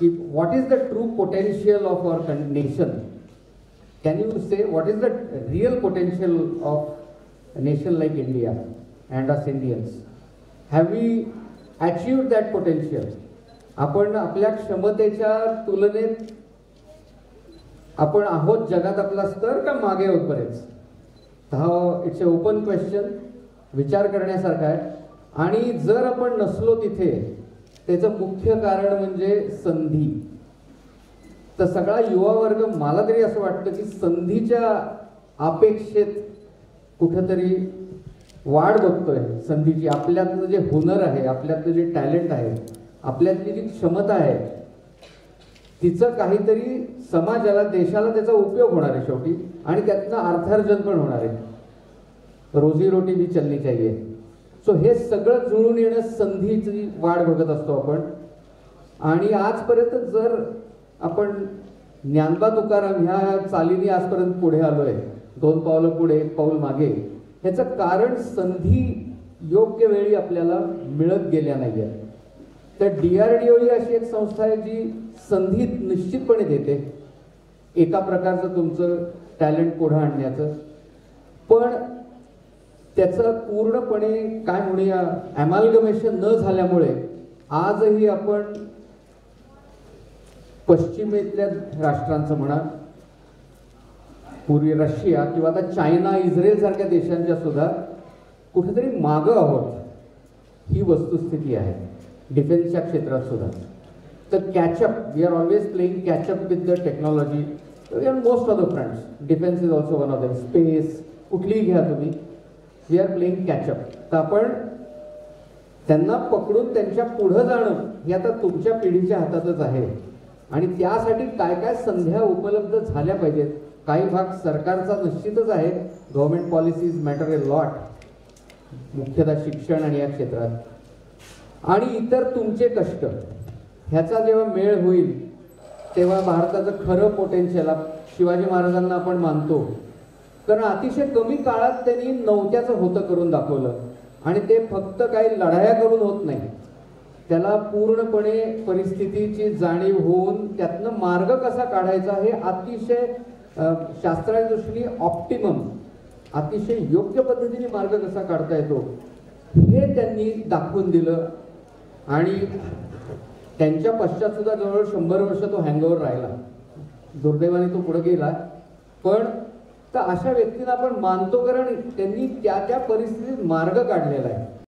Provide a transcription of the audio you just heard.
की what is the true potential of our nation? Can you say what is the real potential of a nation like India and us Indians? Have we achieved that potential? आपण आपल्या क्षमतेच्या तुलनेत आपण आहोत जगात आपला स्तर का मागे आहोत बरेच? इट्स अ ओपन क्वेश्चन, विचार करण्यासारखा आहे. आणि जर आपण नसलो तिथे त्याचं मुख्य कारण म्हणजे संधी. तर सगळा युवा वर्ग मला तरी असं वाटतं की संधीच्या अपेक्षेत कुठेतरी वाढ बघतोय. संधीची आपल्यातलं जे हुनर आहे, आपल्यातलं जे टॅलेंट आहे, आपल्यातली जी क्षमता आहे, तिचं काहीतरी समाजाला देशाला त्याचा उपयोग होणार आहे शेवटी, आणि त्यातनं अर्थार्जन पण होणार आहे. रोजीरोटी भी चलनी चाहिए. सो हे सगळं जुळून येणं संधीची वाढ बघत असतो आपण. आणि आजपर्यंत जर आपण ज्ञानबा तुकाराम ह्या चालीने आजपर्यंत पुढे आलोय, 2 पावलं पुढे 1 पाऊल मागे, ह्याचं कारण संधी योग्य वेळी आपल्याला मिळत गेल्या नाहीये. तर DRDO ही अशी एक संस्था आहे जी संधी निश्चितपणे देते एका प्रकारचं तुमचं टॅलेंट पुढे आणण्याचं. पण त्याचं पूर्णपणे काय म्हणूया ॲमॅलगमेशन न झाल्यामुळे आजही आपण पश्चिमेतल्या राष्ट्रांचं म्हणा, पूर्वी रशिया किंवा आता चायना, इस्रायल सारख्या देशांच्या सुद्धा कुठेतरी मागं आहोत. ही वस्तुस्थिती आहे डिफेन्सच्या क्षेत्रात सुद्धा. तर catch up, we are always playing catch up with the technology in most of the fronts. Defence is also one of them. Space कुठलीही घ्या तुम्ही, वी आर प्लेइंग कॅचअप. तर आपण त्यांना पकडून त्यांच्या पुढं जाणं हे आता तुमच्या पिढीच्या हातातच आहे. आणि त्यासाठी काय काय संध्या उपलब्ध झाल्या पाहिजेत. काही भाग सरकारचा निश्चितच आहे, government policies matter a lot, मुख्यतः शिक्षण आणि या क्षेत्रात. आणि इतर तुमचे कष्ट ह्याचा जेव्हा मेळ होईल तेव्हा भारताचं खरं पोटेन्शियल शिवाजी महाराजांना आपण मानतो, कारण अतिशय कमी काळात त्यांनी नवत्याचं होतं करून दाखवलं. आणि ते फक्त काही लढाया करून होत नाही, त्याला पूर्णपणे परिस्थितीची जाणीव होऊन त्यातनं मार्ग कसा काढायचा हे अतिशय शास्त्राच्या दृष्टीने ऑप्टिमम, अतिशय योग्य पद्धतीने मार्ग कसा काढता येतो हे त्यांनी दाखवून दिलं. आणि त्यांच्या पश्चात सुद्धा जवळ 100 वर्ष तो हँगओव्हर राहिला. दुर्दैवाने तो पुढे गेला. पण तर अशा व्यक्तींना आपण मानतो कारण त्यांनी त्या त्या परिस्थितीत मार्ग काढलेला आहे.